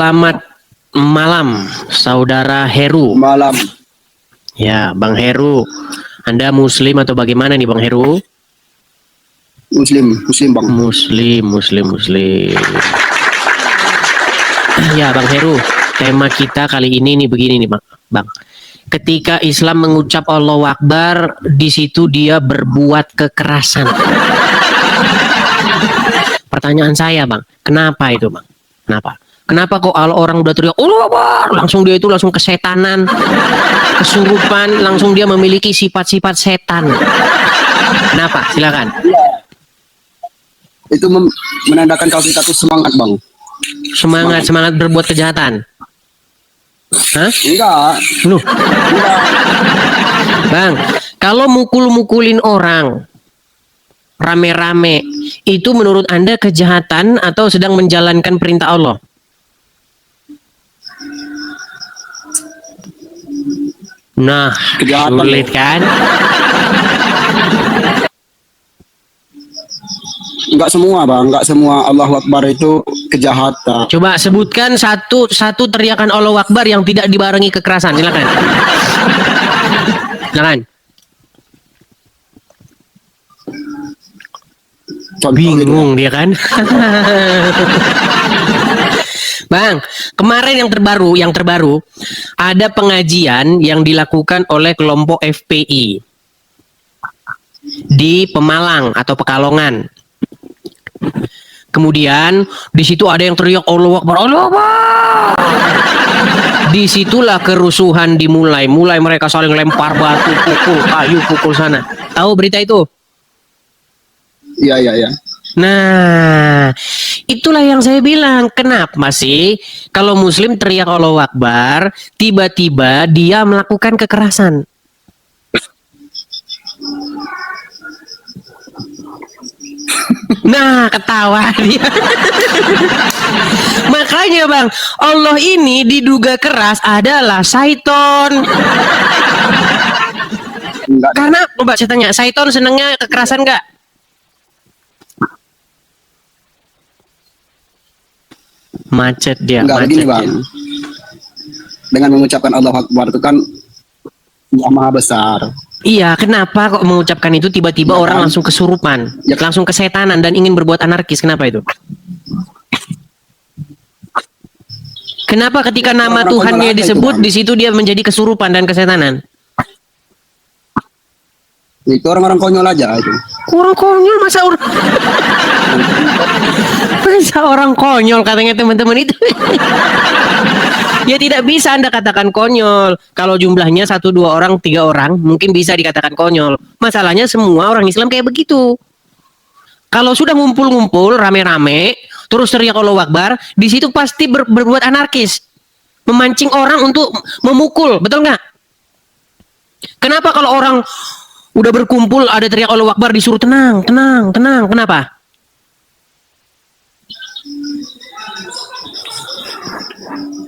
Selamat malam, Saudara Heru. Malam. Ya, Bang Heru. Anda Muslim atau bagaimana nih, Bang Heru? Muslim Bang. Muslim. Ya, Bang Heru. Tema kita kali ini nih begini nih, Bang. Ketika Islam mengucap Allahu Akbar, di situ dia berbuat kekerasan. Pertanyaan saya, Bang, kenapa itu, Bang? Kenapa kok kalau orang udah teriak Allahu Akbar, langsung dia itu langsung kesetanan, kesurupan, langsung dia memiliki sifat-sifat setan. Kenapa? Silakan. Itu menandakan kalau kita tuh semangat, Bang. Semangat berbuat kejahatan. Hah? Enggak. Loh. Bang, kalau mukul-mukulin orang rame-rame, itu menurut Anda kejahatan atau sedang menjalankan perintah Allah? Nah, kejahatan, sulit kan? Enggak semua, Bang. Enggak semua Allahu Akbar itu kejahatan. Coba sebutkan satu teriakan Allahu Akbar yang tidak dibarengi kekerasan. Silakan. Bingung dia kan? Bang, kemarin yang terbaru ada pengajian yang dilakukan oleh kelompok FPI di Pemalang atau Pekalongan. Kemudian di situ ada yang teriak Allahu Akbar, Allahu Akbar. Disitulah kerusuhan dimulai. Mulai mereka saling lempar batu, pukul kayu, pukul sana. Tahu berita itu? Iya. Nah, itulah yang saya bilang. Kenapa sih kalau Muslim teriak Allahu Akbar, tiba-tiba dia melakukan kekerasan? Nah, ketawa dia. Makanya, Bang, Allah ini diduga keras adalah syaiton. Karena, coba saya tanya, syaiton senangnya kekerasan nggak? Macet dia. Enggak, begini, Bang. Dengan mengucapkan Allahu Akbar itu kan yang maha besar. Iya, kenapa kok mengucapkan itu tiba-tiba ya, orang langsung kesurupan, langsung kesetanan dan ingin berbuat anarkis? Kenapa itu? Kenapa ketika nama Tuhannya disebut, di situ dia menjadi kesurupan dan kesetanan? Itu orang-orang konyol aja itu. Orang konyol masa orang konyol katanya teman-teman itu. Ya tidak bisa Anda katakan konyol. Kalau jumlahnya 1, 2 orang, 3 orang, mungkin bisa dikatakan konyol. Masalahnya semua orang Islam kayak begitu. Kalau sudah ngumpul-ngumpul rame-rame, terus teriak Allahu Akbar, di situ pasti berbuat anarkis, memancing orang untuk memukul, betul nggak? Kenapa kalau orang udah berkumpul ada teriak Allahu Akbar disuruh tenang, kenapa?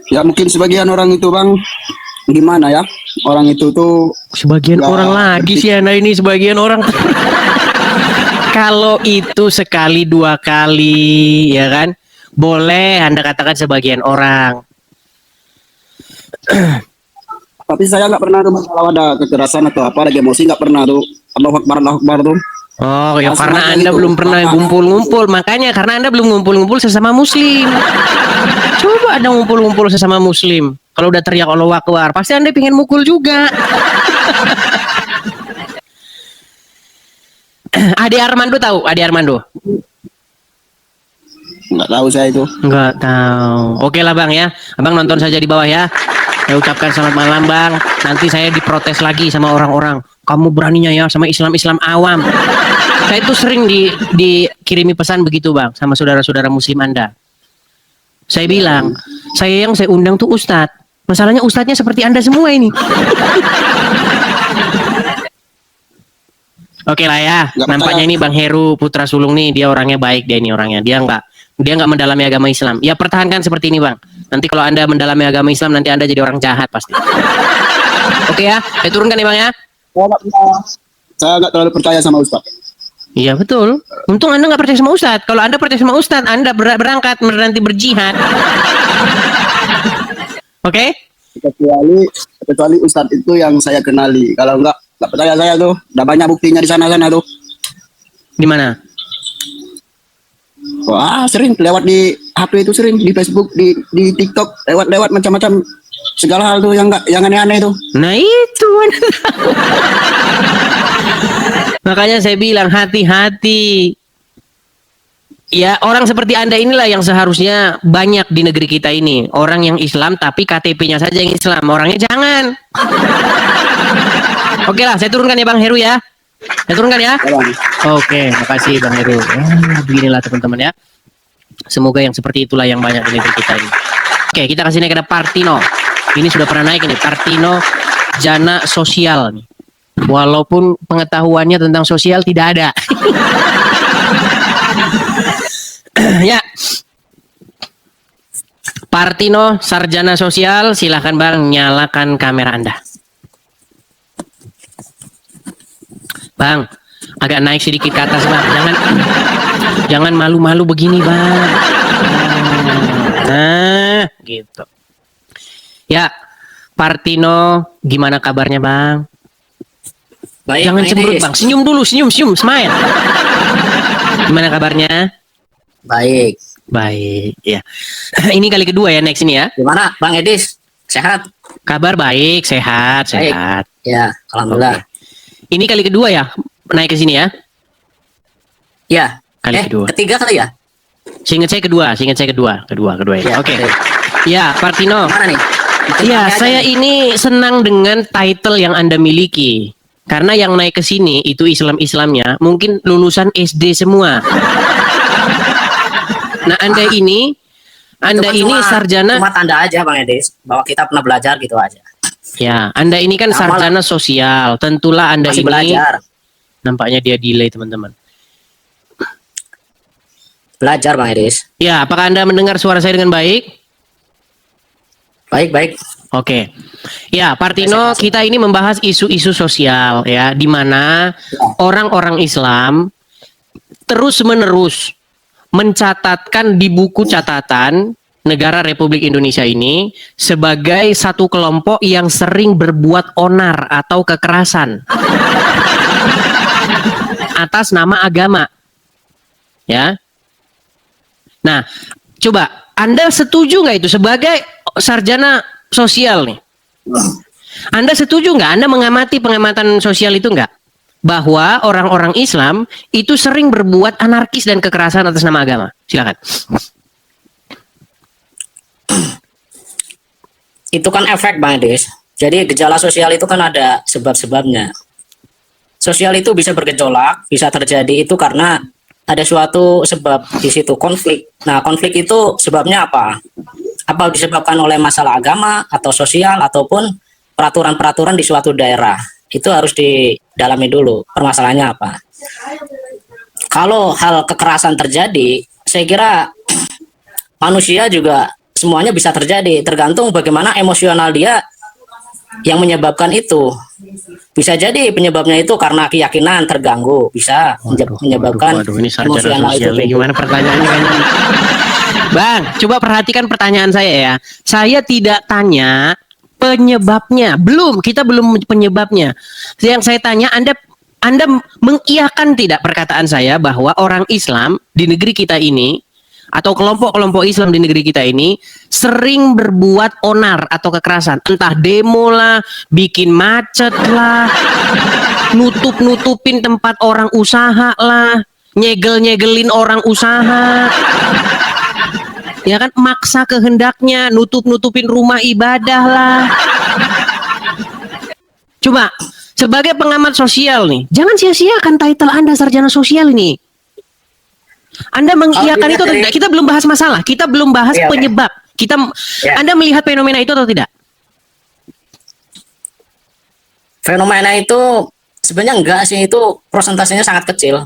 Ya mungkin sebagian orang itu, Bang, gimana ya? Orang itu tuh sebagian orang lagi sih Anda ini sebagian orang. Kalau itu sekali 2 kali, ya kan? Boleh Anda katakan sebagian orang. Tapi saya nggak pernah tuh kalau ada kekerasan atau apa lagi emosi, nggak pernah tuh Allahu Akbar tuh. Oh ya, karena Anda belum pernah ngumpul-ngumpul. Makanya karena Anda belum ngumpul-ngumpul sesama Muslim. Coba Anda ngumpul-ngumpul sesama Muslim. Kalau udah teriak Allahu Akbar, pasti Anda pengen mukul juga. Ade Armando tahu? Ade Armando? Nggak tahu saya itu. Nggak tahu. Oke lah Bang ya. Abang nonton saja di bawah ya. Saya ucapkan selamat malam Bang. Nanti saya diprotes lagi sama orang-orang. Kamu beraninya ya sama Islam awam. Saya itu sering dikirimi pesan begitu Bang sama saudara-saudara Muslim Anda. Saya bilang, yang saya undang tuh Ustadz. Masalahnya Ustadznya seperti Anda semua ini. Oke lah ya. Nampaknya ini Bang Heru Putra Sulung nih, dia orangnya baik dia ini orangnya. Dia nggak mendalami agama Islam. Ya pertahankan seperti ini Bang. Nanti kalau Anda mendalami agama Islam, nanti Anda jadi orang jahat pasti. Oke ya, saya turunkan ya Bang ya. Saya nggak terlalu percaya sama Ustadz. Iya betul. Untung Anda nggak percaya sama Ustadz. Kalau Anda percaya sama Ustadz, Anda berangkat nanti berjihad. Oke? kecuali Ustadz itu yang saya kenali. Kalau nggak percaya saya tuh, udah banyak buktinya di sana-sana tuh. Di mana? Wah, sering lewat di HP itu, sering di Facebook, di TikTok, lewat macam-macam segala hal tuh yang aneh-aneh tuh. Nah itu. Makanya saya bilang hati-hati. Ya, orang seperti Anda inilah yang seharusnya banyak di negeri kita ini. Orang yang Islam tapi KTP-nya saja yang Islam. Orangnya jangan. Oke lah, saya turunkan ya Bang Heru ya. Saya turunkan ya. Ya, Bang. Oke, makasih Bang Heru. Beginilah teman-teman ya. Semoga yang seperti itulah yang banyak di negeri kita ini. Oke, kita kasih naik ada Partino. Ini sudah pernah naik ini, Partino Jana Sosial. Walaupun pengetahuannya tentang sosial tidak ada. Ya, Partino Sarjana Sosial, silahkan Bang nyalakan kamera Anda. Bang, agak naik sedikit ke atas Bang. Jangan malu-malu begini Bang. Nah, gitu. Ya, Partino, gimana kabarnya Bang? Baik, Jangan Bang cemberut Edis. Bang, senyum dulu, senyum, smile. Gimana kabarnya? Baik. Baik, ya. Ini kali kedua ya next ini ya. Gimana Bang Edis? Sehat? Kabar baik, sehat, Baik. sehat. Ya, alhamdulillah. Ini kali kedua ya naik ke sini ya. Ya. Kali kedua. Ketiga kali ya? Seingat saya kedua ya. Ya, Oke. baik. Ya, Partino. Mana nih? Ya, Tanya aja saya nih. ini senang dengan title yang Anda miliki. Karena yang naik ke sini itu Islamnya mungkin lulusan SD semua. Nah, Anda ini Itu kan cuma- sarjana. Cuma tanda aja Bang Edis bahwa kita pernah belajar gitu aja. Ya, Anda ini kan Sama sarjana sosial. Tentulah Anda Masih ini belajar. nampaknya dia delay, teman-teman. Belajar Bang Edis. Ya, apakah Anda mendengar suara saya dengan baik? Baik. Oke. Ya, Partino, kita ini membahas isu-isu sosial ya, di mana orang-orang Islam terus-menerus mencatatkan di buku catatan negara Republik Indonesia ini sebagai satu kelompok yang sering berbuat onar atau kekerasan atas nama agama. Ya. Nah, coba Anda setuju nggak itu sebagai sarjana sosial nih? Anda setuju nggak? Anda mengamati pengamatan sosial itu nggak? Bahwa orang-orang Islam itu sering berbuat anarkis dan kekerasan atas nama agama. Silakan. Itu kan efek Bang Edis. Jadi gejala sosial itu kan ada sebab-sebabnya. Sosial itu bisa bergejolak, bisa terjadi itu karena ada suatu sebab di situ, konflik. Nah, konflik itu sebabnya apa? Apa disebabkan oleh masalah agama atau sosial ataupun peraturan-peraturan di suatu daerah. Itu harus didalami dulu permasalahannya apa. Kalau hal kekerasan terjadi, saya kira manusia juga semuanya bisa terjadi, tergantung bagaimana emosional dia yang menyebabkan itu. Bisa jadi penyebabnya itu karena keyakinan terganggu, bisa menyebabkan Waduh, ini sarjana emosional itu. sosial. Gimana pertanyaannya? Bang, coba perhatikan pertanyaan saya ya. Saya tidak tanya penyebabnya, kita belum penyebabnya. Yang saya tanya, Anda mengiyakan tidak perkataan saya bahwa orang Islam di negeri kita ini atau kelompok-kelompok Islam di negeri kita ini sering berbuat onar atau kekerasan, entah demo lah, bikin macet lah, nutup-nutupin tempat orang usaha lah, nyegel-nyegelin orang usaha, ya kan, maksa kehendaknya, nutup-nutupin rumah ibadah lah. Coba sebagai pengamat sosial nih, jangan sia-siakan title Anda sarjana sosial ini. Anda mengiyakan itu atau tidak? Kita belum bahas masalah, kita belum bahas Iya, penyebab. Anda melihat fenomena itu atau tidak? Fenomena itu sebenarnya enggak sih, itu persentasenya sangat kecil.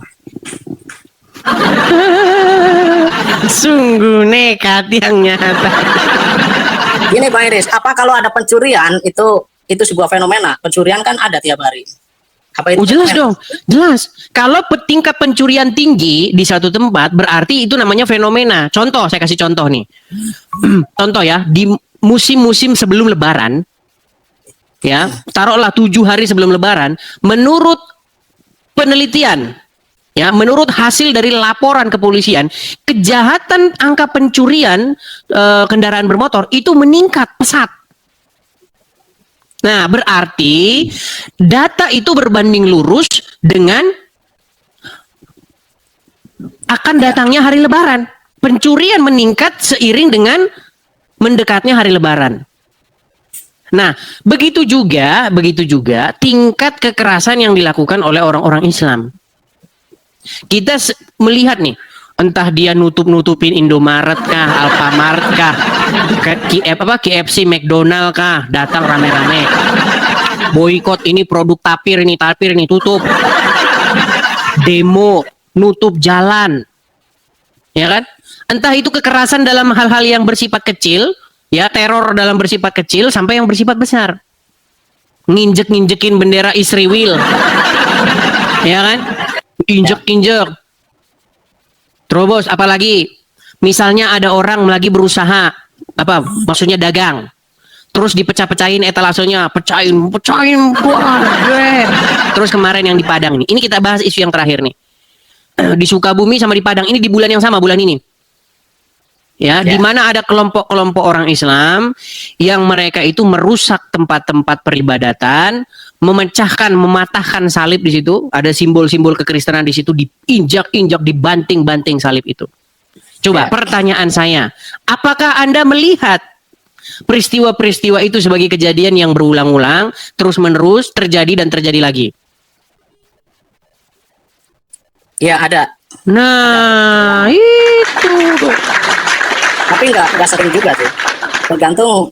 Sungguh nekat yang nyata. Gini Bang Iris, apa kalau ada pencurian itu sebuah fenomena? Pencurian kan ada tiap hari. Apa itu? Oh jelas dong, jelas. Kalau tingkat pencurian tinggi di satu tempat berarti itu namanya fenomena. Contoh, saya kasih contoh nih. Contoh ya, di musim-musim sebelum Lebaran, ya, taruhlah 7 hari sebelum Lebaran, menurut penelitian, ya, menurut hasil dari laporan kepolisian, kejahatan angka pencurian kendaraan bermotor itu meningkat pesat. Nah, berarti data itu berbanding lurus dengan akan datangnya hari Lebaran. Pencurian meningkat seiring dengan mendekatnya hari Lebaran. Nah, begitu juga tingkat kekerasan yang dilakukan oleh orang-orang Islam. Kita melihat nih, entah dia nutupin Indomaret kah, Alfamart kah, KFC, McDonald kah, datang rame-rame. Boykot ini produk tapir ini tutup. Demo, nutup jalan. Ya kan? Entah itu kekerasan dalam hal-hal yang bersifat kecil, ya, teror dalam bersifat kecil sampai yang bersifat besar. Nginjek-nginjekin bendera Israel. Ya kan? Injek-injek. Terus apalagi misalnya ada orang lagi berusaha maksudnya dagang, terus dipecah-pecahin etalasenya, pecahin, wah, terus kemarin yang di Padang nih, ini kita bahas isu yang terakhir nih, di Sukabumi sama di Padang, ini di bulan yang sama, bulan ini, ya. Di mana ada kelompok-kelompok orang Islam yang mereka itu merusak tempat-tempat peribadatan, mematahkan salib di situ, ada simbol-simbol kekristenan di situ, diinjak-injak, dibanting-banting salib itu. Coba pertanyaan saya, apakah Anda melihat peristiwa-peristiwa itu sebagai kejadian yang berulang-ulang, terus-menerus terjadi dan terjadi lagi? Ya, ada. Nah, itu. Tapi nggak sering juga tuh. Tergantung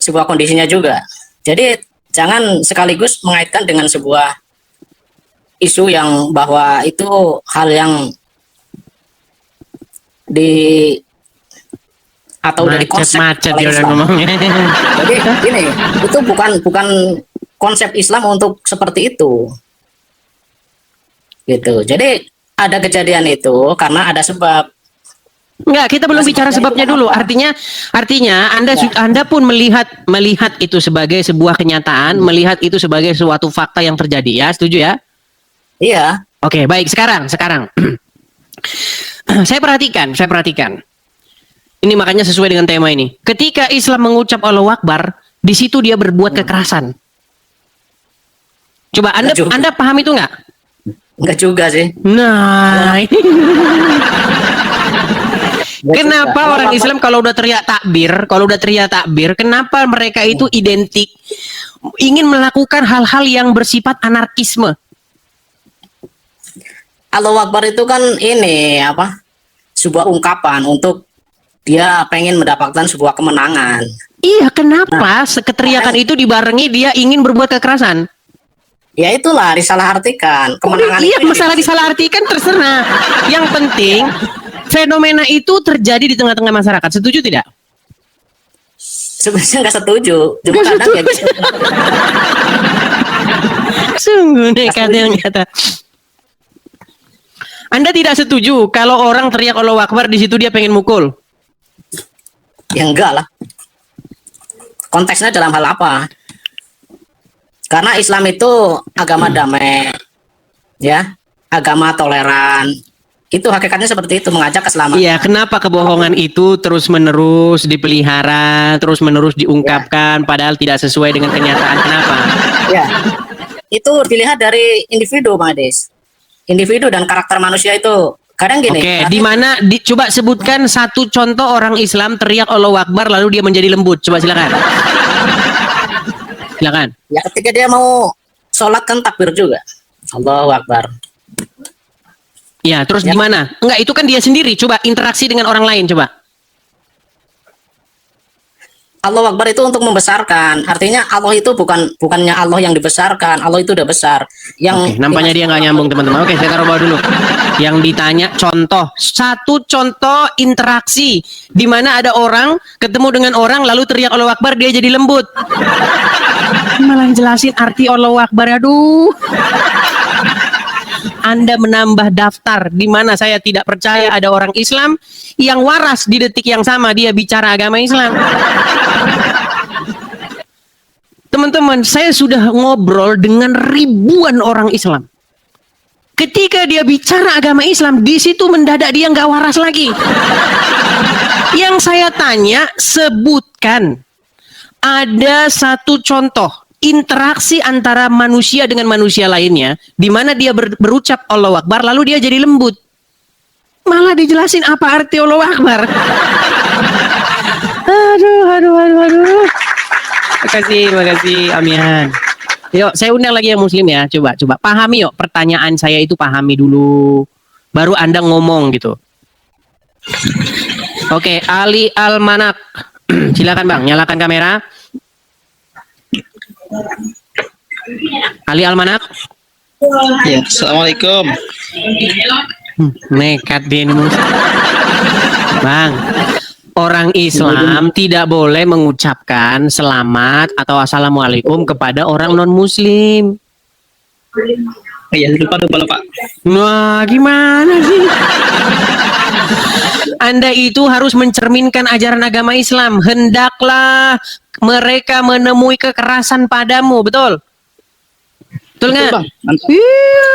sebuah kondisinya juga. Jadi jangan sekaligus mengaitkan dengan sebuah isu yang bahwa itu hal yang udah dikonsep macet oleh dia udah Islam. ngomongnya. Jadi gini, itu bukan konsep Islam untuk seperti itu. Gitu. Jadi ada kejadian itu karena ada sebab. Enggak, kita belum bicara sebabnya dulu. Artinya Anda pun melihat itu sebagai sebuah kenyataan, melihat itu sebagai suatu fakta yang terjadi, ya, setuju ya? Iya. Oke, baik. Sekarang saya perhatikan. Ini makanya sesuai dengan tema ini. Ketika Islam mengucap Allahu Akbar, di situ dia berbuat kekerasan. Coba Anda paham itu enggak? Enggak juga sih. Nah, kenapa juga. orang Islam kalau udah teriak takbir, kenapa mereka itu identik ingin melakukan hal-hal yang bersifat anarkisme? Allahu Akbar itu kan ini sebuah ungkapan untuk dia pengen mendapatkan sebuah kemenangan. Iya, kenapa keteriakan itu dibarengi dia ingin berbuat kekerasan? Ya itulah disalahartikan. Kemenangan Iya, itu masalah disalahartikan terserah. Yang penting fenomena itu terjadi di tengah-tengah masyarakat. Setuju tidak? sebenarnya nggak setuju. Cuma kadang ya gitu. Sungguh nekat yang kata. Anda tidak setuju kalau orang teriak Allahu Akbar di situ dia pengen mukul? Ya enggak lah. Konteksnya dalam hal apa? Karena Islam itu agama damai, ya, agama toleran. Itu hakikatnya seperti itu, mengajak keselamatan. Iya, kenapa kebohongan itu terus-menerus dipelihara, terus-menerus diungkapkan, padahal tidak sesuai dengan kenyataan? Kenapa? Ya, itu dilihat dari individu, Pak Des. Individu dan karakter manusia itu kadang gini. Oke, di mana coba sebutkan satu contoh orang Islam teriak Allahu Akbar lalu dia menjadi lembut. Coba silakan. Silakan. Ya ketika dia mau sholat kan takbir juga. Allahu Akbar. Ya, terus Ya. gimana? Enggak, itu kan dia sendiri. Coba interaksi dengan orang lain, coba. Allahu Akbar itu untuk membesarkan. Artinya Allah itu bukannya Allah yang dibesarkan. Allah itu udah besar. Yang Oke, nampaknya dia nggak nyambung, teman-teman. Oke, saya taruh bawah dulu. Yang ditanya contoh, satu contoh interaksi di mana ada orang ketemu dengan orang lalu teriak Allahu Akbar, dia jadi lembut. Malah jelasin arti Allahu Akbar, aduh. Anda menambah daftar di mana saya tidak percaya ada orang Islam yang waras di detik yang sama dia bicara agama Islam. Teman-teman, saya sudah ngobrol dengan ribuan orang Islam. Ketika dia bicara agama Islam, di situ mendadak dia nggak waras lagi. Yang saya tanya, sebutkan ada satu contoh interaksi antara manusia dengan manusia lainnya, di mana dia berucap Allahu Akbar, lalu dia jadi lembut. Malah dijelasin apa arti Allahu Akbar. Aduh. Makasih Amian. Yuk, saya undang lagi yang muslim ya. Coba pahami yuk pertanyaan saya itu, pahami dulu. Baru Anda ngomong gitu. Oke, Ali Almanak. Silakan Bang, nyalakan kamera. Ali Almanak. Ya, assalamualaikum. Nekat dia ini. Bang, orang Islam tidak boleh mengucapkan selamat atau assalamualaikum kepada orang non-muslim. Iya, lupa Pak. Wah, gimana sih? Anda itu harus mencerminkan ajaran agama Islam. Hendaklah mereka menemui kekerasan padamu, betul? Betul nggak? Bang. Iya.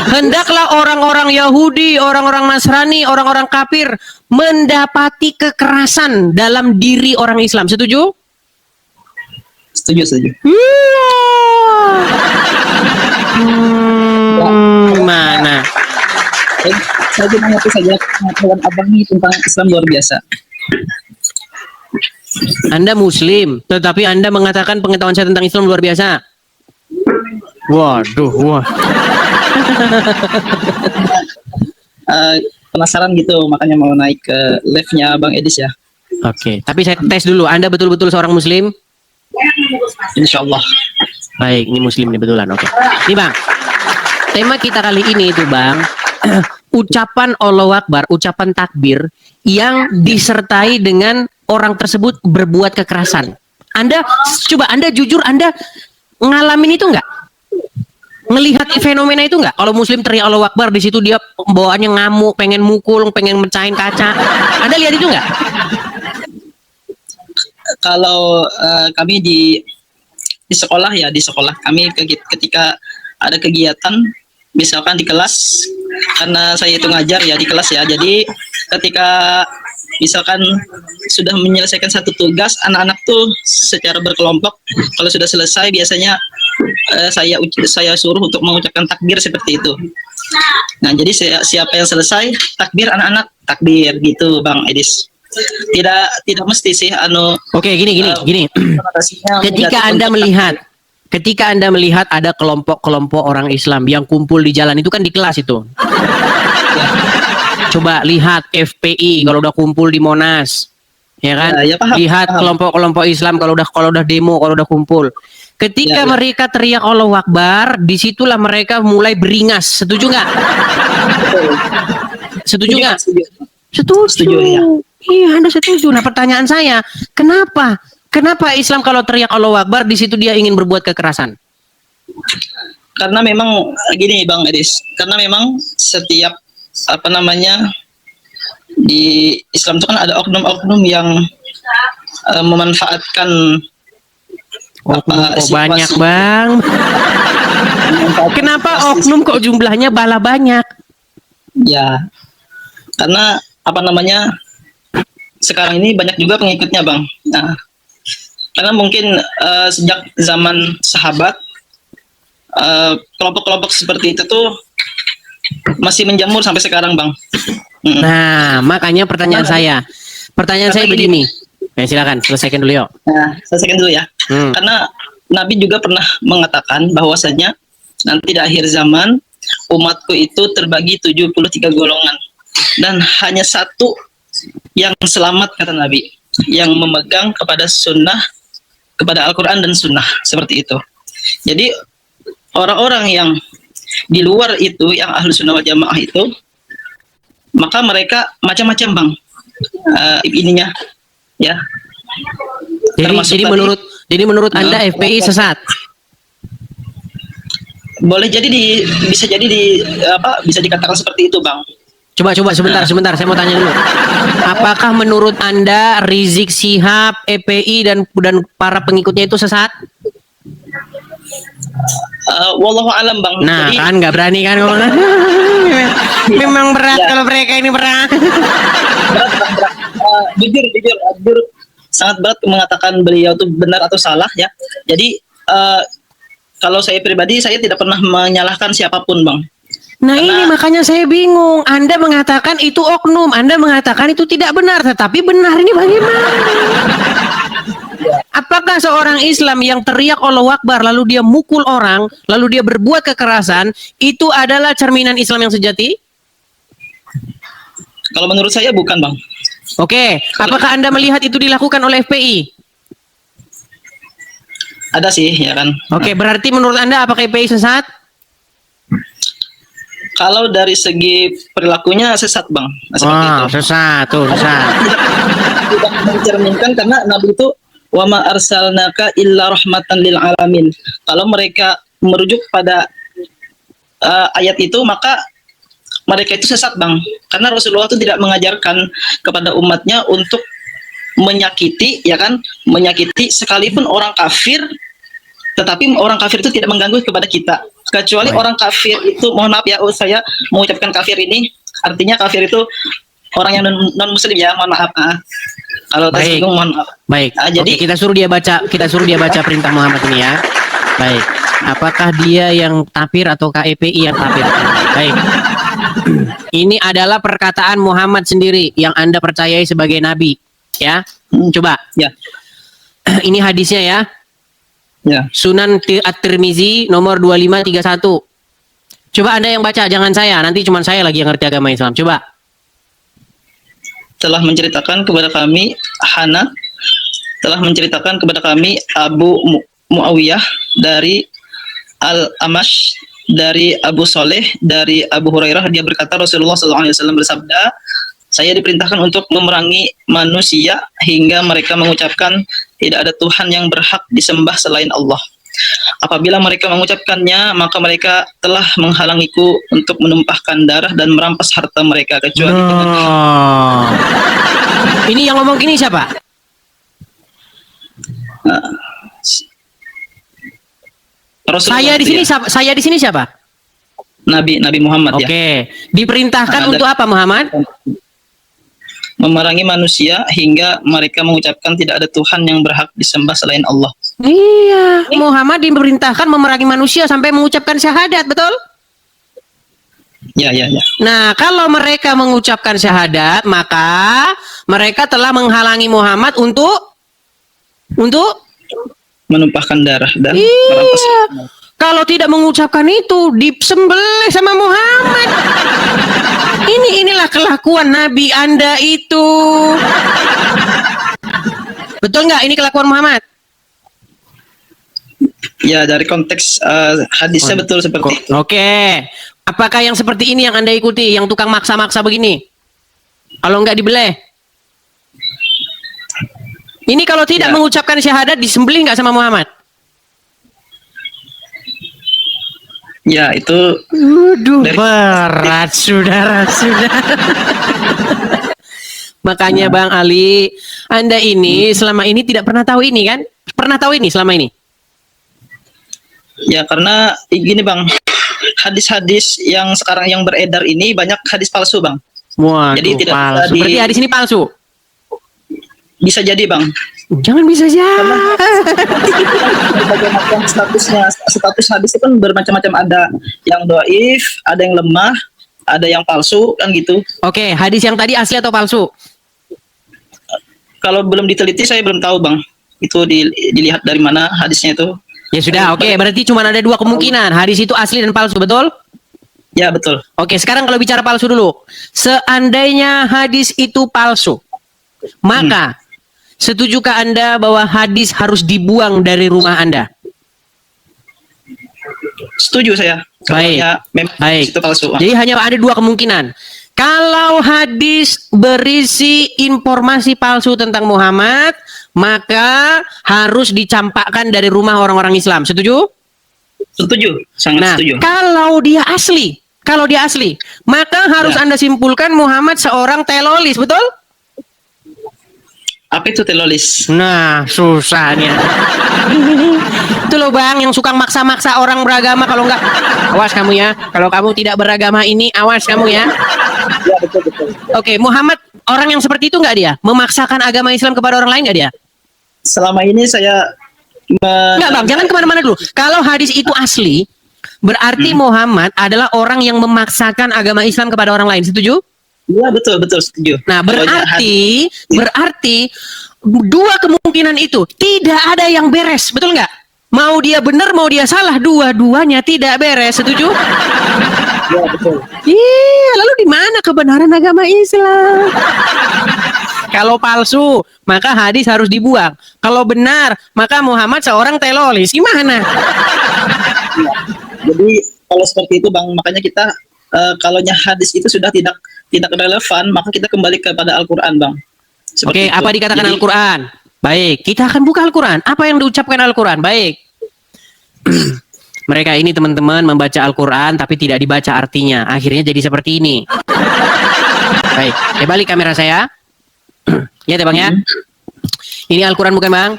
Hendaklah orang-orang Yahudi, orang-orang Nasrani, orang-orang kafir mendapati kekerasan dalam diri orang Islam. Setuju? Setuju. Mana? Saya cuma ngerti saja pengetahuan abang ini tentang Islam luar biasa. Anda Muslim, tetapi Anda mengatakan pengetahuan saya tentang Islam luar biasa. Waduh, wah. Penasaran gitu, makanya mau naik ke live-nya Bang Edis ya. Oke, tapi saya tes dulu. Anda betul-betul seorang Muslim? Insya Allah. Baik, ini Muslim nih betulan. Oke. Nih Bang, tema kita kali ini itu Bang, ucapan Allahu Akbar, ucapan takbir yang disertai dengan orang tersebut berbuat kekerasan. Anda jujur, Anda ngalamin itu enggak? Ngelihat fenomena itu enggak? Kalau Muslim teriak Allahu Akbar, di situ dia bawaannya ngamuk, pengen mukul, pengen mecahin kaca. Anda lihat itu enggak? Kalau kami di sekolah ya, di sekolah kami ketika ada kegiatan misalkan di kelas, karena saya itu ngajar ya di kelas ya, jadi ketika misalkan sudah menyelesaikan satu tugas, anak-anak tuh secara berkelompok kalau sudah selesai biasanya saya suruh untuk mengucapkan takbir seperti itu. Nah, jadi siapa yang selesai takbir, anak-anak takbir gitu Bang Edis. Tidak mesti sih Oke, gini. Ketika Anda melihat ada kelompok-kelompok orang Islam yang kumpul di jalan, itu kan di kelas itu. Coba lihat FPI kalau udah kumpul di Monas, ya kan? Ya, paham, lihat kelompok-kelompok Islam kalau udah demo, kalau udah kumpul. Ketika mereka teriak Allahu Akbar, disitulah mereka mulai beringas. Setuju nggak? Setuju nggak? Setuju. Ya. Iya, Anda setuju. Nah, pertanyaan saya, kenapa Islam kalau teriak Allahu Akbar di situ dia ingin berbuat kekerasan? Karena memang gini Bang Edis, karena memang setiap di Islam itu kan ada oknum-oknum yang memanfaatkan banyak Bang. Kenapa oknum kok jumlahnya bala banyak? Ya, karena sekarang ini banyak juga pengikutnya Bang. Nah, karena mungkin sejak zaman sahabat kelompok-kelompok seperti itu tuh masih menjamur sampai sekarang Bang. Nah, makanya pertanyaan saya begini. Ya, silakan selesaikan dulu yuk. Nah, selesaikan dulu ya. Karena Nabi juga pernah mengatakan bahwasanya nanti di akhir zaman umatku itu terbagi 73 golongan dan hanya satu yang selamat kata Nabi, yang memegang kepada sunnah, kepada Al-Quran dan sunnah, seperti itu. Jadi orang-orang yang di luar itu, yang ahlu sunnah wal jamaah itu, maka mereka macam-macam Bang ininya ya. Jadi menurut Anda FPI sesat? boleh jadi bisa jadi bisa dikatakan seperti itu, Bang. Coba sebentar, saya mau tanya dulu. Apakah menurut Anda Rizik Syihab, EPI dan para pengikutnya itu sesat? Wallahu alam, Bang. Nah, Jadi, kan nggak berani kan ngomong. Memang berat Ya. kalau mereka ini berat. berat, Bang, berat. Jujur sangat berat mengatakan beliau itu benar atau salah ya. Jadi kalau saya pribadi saya tidak pernah menyalahkan siapapun, Bang. Nah Karena- ini makanya saya bingung. Anda mengatakan itu oknum, Anda mengatakan itu tidak benar, tetapi benar ini bagaimana? Apakah seorang Islam yang teriak Allahu Akbar lalu dia mukul orang, lalu dia berbuat kekerasan, itu adalah cerminan Islam yang sejati? Kalau menurut saya bukan, Bang. Oke, apakah Anda melihat itu dilakukan oleh FPI? Ada sih, ya kan. Oke, berarti menurut Anda apakah FPI sesat? Kalau dari segi perilakunya sesat, Bang. Nah, seperti itu. Sesat, tuh, sesat. Tidak mencerminkan karena Nabi itu wa ma arsalnaka illa rahmatan lil alamin. Kalau mereka merujuk pada ayat itu maka mereka itu sesat, Bang. Karena Rasulullah itu tidak mengajarkan kepada umatnya untuk menyakiti, ya kan? Menyakiti sekalipun orang kafir, tetapi orang kafir itu tidak mengganggu kepada kita. Kecuali Baik. orang kafir itu, mohon maaf ya, saya mengucapkan kafir ini, artinya kafir itu orang yang non muslim ya, mohon maaf. Kalau Baik. tersinggung mohon maaf. Baik. Jadi- Oke, kita suruh dia baca perintah Muhammad ini ya. Baik. Apakah dia yang tapir atau KEPI yang tapir? Baik. Ini adalah perkataan Muhammad sendiri yang Anda percayai sebagai nabi, ya. Coba. Ya, Ini hadisnya ya. ya. Sunan At-Tirmizi nomor 2531. Coba Anda yang baca, jangan saya. Nanti cuma saya lagi yang ngerti agama Islam. Coba. Telah menceritakan kepada kami Hana, telah menceritakan kepada kami Abu Muawiyah dari Al-Amash, dari Abu Soleh, dari Abu Hurairah, dia berkata Rasulullah SAW bersabda, saya diperintahkan untuk memerangi manusia hingga mereka mengucapkan tidak ada Tuhan yang berhak disembah selain Allah. Apabila mereka mengucapkannya, maka mereka telah menghalangiku untuk menumpahkan darah dan merampas harta mereka kecuali dengan Oh. Ini yang ngomong gini siapa? Rasulullah Saya di itu sini ya, siapa? Saya di sini siapa? Nabi Muhammad ya. Oke. Diperintahkan Ada- untuk apa Muhammad? Memerangi manusia hingga mereka mengucapkan tidak ada Tuhan yang berhak disembah selain Allah. Iya, Muhammad diperintahkan memerangi manusia sampai mengucapkan syahadat, betul? Ya. Nah, kalau mereka mengucapkan syahadat, maka mereka telah menghalangi Muhammad untuk Menumpahkan darah dan merampas. iya. Kalau tidak mengucapkan itu disembelih sama Muhammad. Inilah kelakuan Nabi Anda itu. Betul nggak ini kelakuan Muhammad? Ya, dari konteks hadisnya betul seperti itu. Oke. Apakah yang seperti ini yang Anda ikuti, yang tukang maksa-maksa begini? Kalau nggak dibeleh. Ini kalau tidak Ya. mengucapkan syahadat disembelih nggak sama Muhammad? Ya, itu Waduh, Dari- berat saudara. Makanya Bang Ali, Anda ini selama ini tidak pernah tahu ini kan? Pernah tahu ini selama ini? ya karena gini, Bang. Hadis-hadis yang sekarang yang beredar ini banyak hadis palsu, Bang. Waduh, Jadi tidak palsu. bisa di- Berarti hadis ini palsu. Bisa jadi, Bang. Jangan bisa ya. Berbagai macam status hadis itu kan bermacam-macam, ada yang doif, ada yang lemah, ada yang palsu kan gitu. Oke, hadis yang tadi asli atau palsu? Kalau belum diteliti saya belum tahu, Bang. Itu dilihat dari mana hadisnya itu. Ya sudah, oke. Berarti cuma ada dua kemungkinan. Hadis itu asli dan palsu, betul? Ya, betul. Oke, sekarang kalau bicara palsu dulu. Seandainya hadis itu palsu, maka setujukah Anda bahwa hadis harus dibuang dari rumah Anda? Setuju saya. Baik. Ya, memang Baik. itu palsu. Bang. Jadi hanya ada dua kemungkinan. Kalau hadis berisi informasi palsu tentang Muhammad, maka harus dicampakkan dari rumah orang-orang Islam. Setuju? Setuju, sangat Nah, setuju. kalau dia asli, maka harus Ya. Anda simpulkan Muhammad seorang telolis, betul? Apa itu telolis? Nah, susahnya. Itu loh Bang, yang suka maksa-maksa orang beragama. Kalau enggak, awas kamu ya. Kalau kamu tidak beragama ini, awas kamu ya. Ya, betul. Oke, Muhammad orang yang seperti itu enggak dia? Memaksakan agama Islam kepada orang lain enggak dia? Selama ini saya Enggak Bang, jangan kemana-mana dulu. Kalau hadis itu asli, berarti Muhammad adalah orang yang memaksakan agama Islam kepada orang lain. Setuju? Iya, betul setuju. Nah, Kalau berarti dua kemungkinan itu tidak ada yang beres, betul nggak? Mau dia benar, mau dia salah, dua-duanya tidak beres. Setuju? ya, betul. Iya, lalu di mana kebenaran agama Islam? Kalau palsu, maka hadis harus dibuang. Kalau benar, maka Muhammad seorang telolis. Gimana? Jadi kalau seperti itu Bang, makanya kita kalau hadis itu sudah tidak relevan, maka kita kembali kepada Al-Qur'an, Bang. Oke, Seperti itu. apa dikatakan Jadi, Al-Quran? Baik, kita akan buka Al-Quran. Apa yang diucapkan Al-Quran? Baik. Mereka ini teman-teman membaca Al-Quran tapi tidak dibaca artinya. Akhirnya jadi seperti ini. Baik, balik kamera saya. Ya, Bang ya. Ini Al-Quran bukan Bang?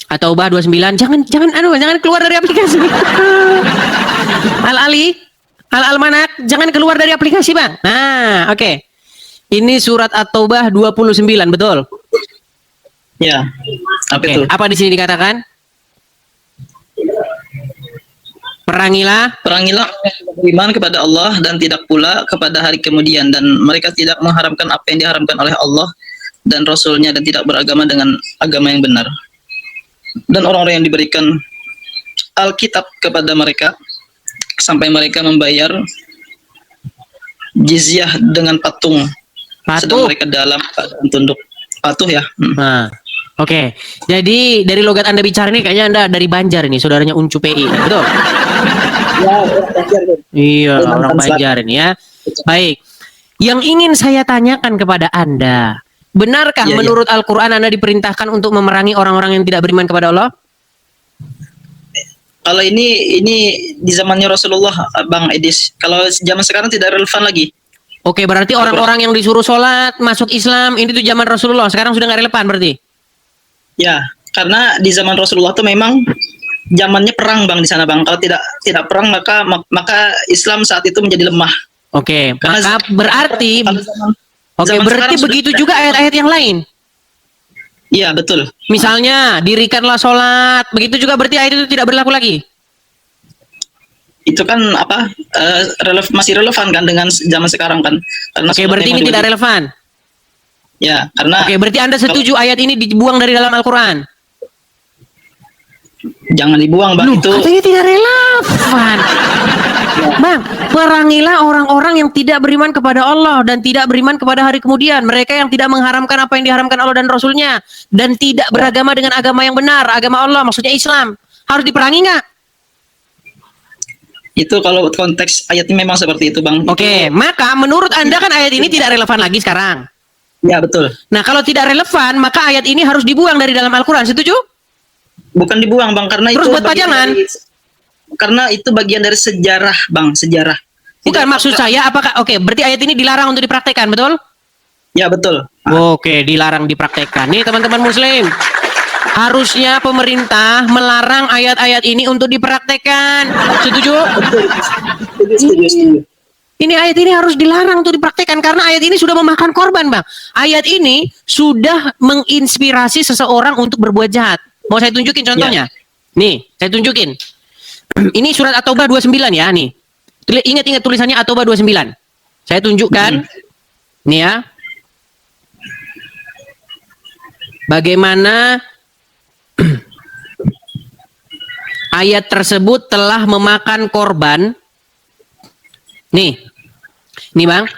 At-Taubah 29. Jangan keluar dari aplikasi. Al-Ali, Al-Almanak, jangan keluar dari aplikasi, Bang. Nah, oke. Ini surat At-Taubah 29, betul? ya. Apa Oke, itu? apa di sini dikatakan? Perangilah. Perangilah orang yang beriman kepada Allah dan tidak pula kepada hari kemudian, dan mereka tidak mengharamkan apa yang diharamkan oleh Allah dan Rasulnya, dan tidak beragama dengan agama yang benar. Dan orang-orang yang diberikan Alkitab kepada mereka sampai mereka membayar jizyah dengan patung, sedang Patuh. mereka dalam keadaan tunduk. Patuh ya. Nah, oke. Jadi dari logat Anda bicara ini kayaknya Anda dari Banjar ini, saudaranya Uncu PI, betul? Iya, orang Banjar ini ya. Baik. Yang ingin saya tanyakan kepada Anda, benarkah Iya, iya. menurut Al-Quran Anda diperintahkan untuk memerangi orang-orang yang tidak beriman kepada Allah? Kalau ini di zamannya Rasulullah, Bang Edis. Kalau zaman sekarang tidak relevan lagi. Oke, berarti orang-orang yang disuruh sholat, masuk Islam, ini tuh zaman Rasulullah. Sekarang sudah nggak relevan berarti? Ya, karena di zaman Rasulullah tuh memang zamannya perang Bang di sana Bang. Kalau tidak perang maka Islam saat itu menjadi lemah. Oke, Karena maka berarti... kalau zaman Oke, zaman berarti sekarang begitu sudah- juga ayat-ayat yang lain. Iya, betul. Misalnya, dirikanlah sholat, begitu juga berarti ayat itu tidak berlaku lagi. Itu kan masih relevan kan dengan zaman sekarang kan. Karena Oke, sholat berarti ini memang tidak diwajib- relevan. Ya, karena Oke, berarti Anda setuju ayat ini dibuang dari dalam Al-Quran? jangan dibuang Bang, itu Katanya tidak relevan. Bang, perangilah orang-orang yang tidak beriman kepada Allah dan tidak beriman kepada hari kemudian. Mereka yang tidak mengharamkan apa yang diharamkan Allah dan Rasulnya. Dan tidak beragama dengan agama yang benar. Agama Allah, maksudnya Islam. Harus diperangi nggak? itu kalau konteks ayatnya memang seperti itu Bang. Oke, maka menurut Anda kan ayat ini tidak relevan lagi sekarang. Ya, betul. Nah, kalau tidak relevan, maka ayat ini harus dibuang dari dalam Al-Quran. Setuju? Bukan dibuang Bang, karena Terus itu buat bagian pajangan? karena itu bagian dari sejarah Bang, sejarah. Bukan, Tidak- maksud saya apakah... Oke, berarti ayat ini dilarang untuk dipraktekkan, betul? Ya, betul. Oke, dilarang dipraktekkan. Nih teman-teman muslim, harusnya pemerintah melarang ayat-ayat ini untuk dipraktekkan. Setuju? Setuju. Ini ayat ini harus dilarang untuk dipraktekkan karena ayat ini sudah memakan korban, Bang. Ayat ini sudah menginspirasi seseorang untuk berbuat jahat. Mau saya tunjukin contohnya? Nih, saya tunjukin. Ini surat At-Taubah 29 ya, nih. Ingat-ingat tulisannya At-Taubah 29. Saya tunjukkan. Nih ya. Bagaimana ayat tersebut telah memakan korban. Nih Bang,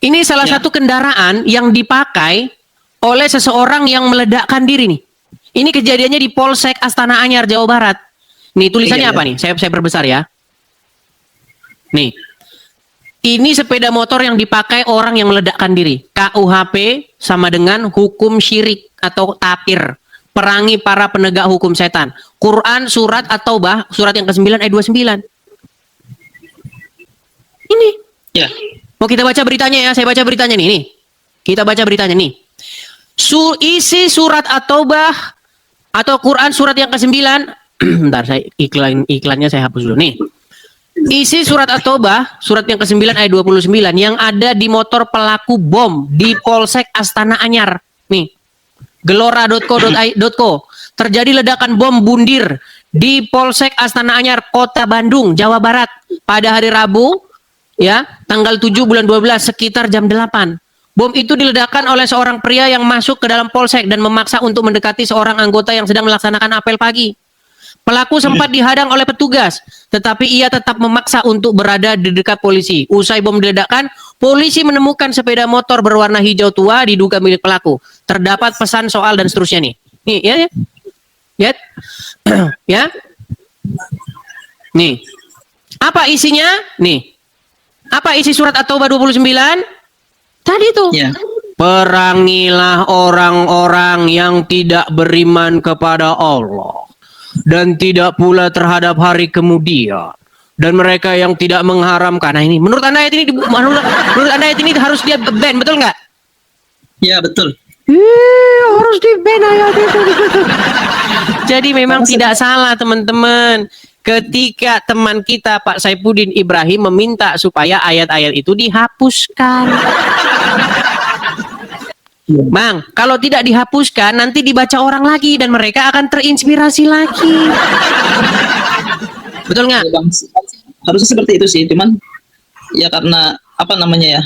ini salah satu kendaraan yang dipakai oleh seseorang yang meledakkan diri nih. Ini kejadiannya di Polsek Astana Anyar, Jawa Barat. Nih tulisannya Iya, apa nih? Saya perbesar ya. Nih, ini sepeda motor yang dipakai orang yang meledakkan diri. KUHP sama dengan hukum syirik atau tapir. perangi para penegak hukum setan. Quran surat At-Taubah surat yang ke-9 ayat 29. Ini. Ya. Mau kita baca beritanya ya, saya baca beritanya nih. Kita baca beritanya nih. Isi surat At-Taubah atau Quran surat yang ke-9. Bentar, saya iklannya saya hapus dulu nih. Isi surat At-Taubah surat yang ke-9 ayat 29 yang ada di motor pelaku bom di Polsek Astana Anyar. Nih. Gelora.co.co. Terjadi ledakan bom bundir di Polsek Astana Anyar, Kota Bandung, Jawa Barat pada hari Rabu ya, tanggal 7 bulan 12 sekitar jam 8. Bom itu diledakkan oleh seorang pria yang masuk ke dalam polsek dan memaksa untuk mendekati seorang anggota yang sedang melaksanakan apel pagi. Pelaku sempat dihadang oleh petugas, tetapi ia tetap memaksa untuk berada di dekat polisi. Usai bom diledakkan, polisi menemukan sepeda motor berwarna hijau tua diduga milik pelaku. Terdapat pesan soal dan seterusnya nih. Nih, ya. Ya. Ya. Nih. Apa isinya? Nih. Apa isi surat At-Taubah 29? Tadi tuh. Ya. Perangilah orang-orang yang tidak beriman kepada Allah dan tidak pula terhadap hari kemudian, dan mereka yang tidak mengharamkan. Nah ini, menurut Anda ayat ini menurut Anda ayat ini harus dia ban, betul nggak? Ya, betul. Harus di ban ayat itu. Jadi memang tidak salah teman-teman. Ketika teman kita Pak Saifuddin Ibrahim meminta supaya ayat-ayat itu dihapuskan. Bang, kalau tidak dihapuskan nanti dibaca orang lagi dan mereka akan terinspirasi lagi. Betul nggak? Ya, Bang. Harusnya seperti itu sih, cuman ya karena apa namanya ya?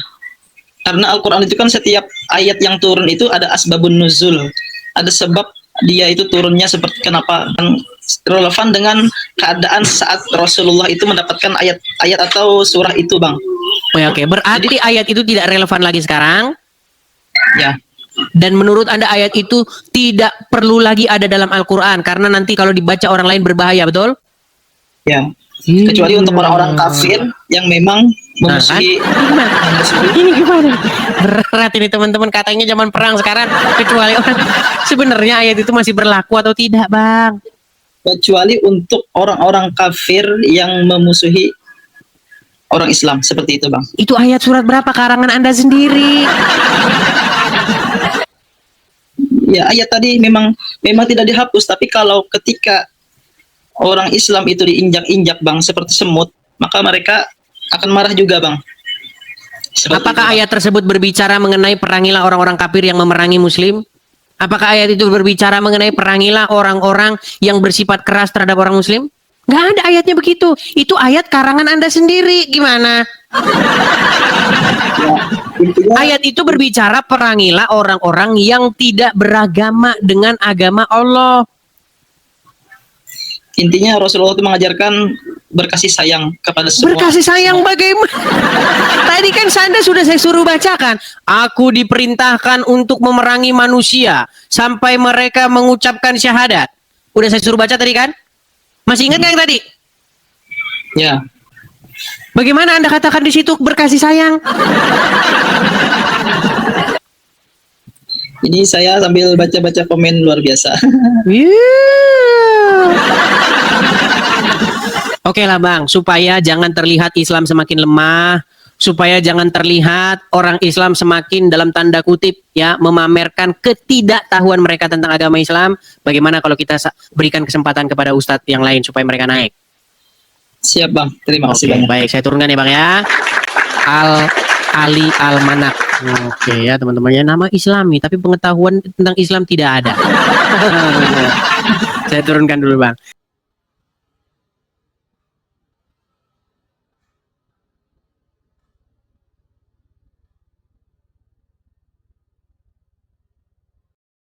Karena Al-Qur'an itu kan setiap ayat yang turun itu ada asbabun nuzul. Ada sebab dia itu turunnya seperti kenapa, kan relevan dengan keadaan saat Rasulullah itu mendapatkan ayat atau surah itu, Bang. Oke, berarti ayat itu tidak relevan lagi sekarang. Ya. Dan menurut Anda ayat itu tidak perlu lagi ada dalam Al-Quran karena nanti kalau dibaca orang lain berbahaya, betul? Ya. Kecuali untuk orang-orang kafir yang memang memusuhi. Ini gimana? Berat ini teman-teman, katanya zaman perang sekarang. Kecuali orang, sebenarnya ayat itu masih berlaku atau tidak, Bang? Kecuali untuk orang-orang kafir yang memusuhi orang Islam, seperti itu, Bang. Itu ayat surat berapa karangan Anda sendiri? Ya, ayat tadi memang tidak dihapus, tapi kalau ketika orang Islam itu diinjak-injak, Bang, seperti semut, maka mereka akan marah juga, Bang. Seperti Apakah itu, ayat tersebut berbicara mengenai perangilah orang-orang kafir yang memerangi Muslim? Apakah ayat itu berbicara mengenai perangilah orang-orang yang bersifat keras terhadap orang Muslim? Nggak ada ayatnya begitu. Itu ayat karangan Anda sendiri. Gimana? Intinya, Ayat itu berbicara perangilah orang-orang yang tidak beragama dengan agama Allah. intinya Rasulullah itu mengajarkan berkasih sayang kepada semua. Berkasih sayang bagaimana? Tadi kan Anda sudah saya suruh bacakan. Aku diperintahkan untuk memerangi manusia sampai mereka mengucapkan syahadat. Udah saya suruh baca tadi kan? Masih ingat nggak yang tadi? Ya. Bagaimana Anda katakan di situ berkasih sayang? Ini saya sambil baca-baca komen luar biasa. Oke lah Bang, supaya jangan terlihat Islam semakin lemah, supaya jangan terlihat orang Islam semakin dalam tanda kutip ya memamerkan ketidaktahuan mereka tentang agama Islam, bagaimana kalau kita berikan kesempatan kepada ustadz yang lain supaya mereka naik? Siap, Bang. Terima kasih Oke, banyak. baik, saya turunkan ya Bang ya. Ali Almanak. Oke ya teman-temannya, nama Islami tapi pengetahuan tentang Islam tidak ada. Saya turunkan dulu Bang.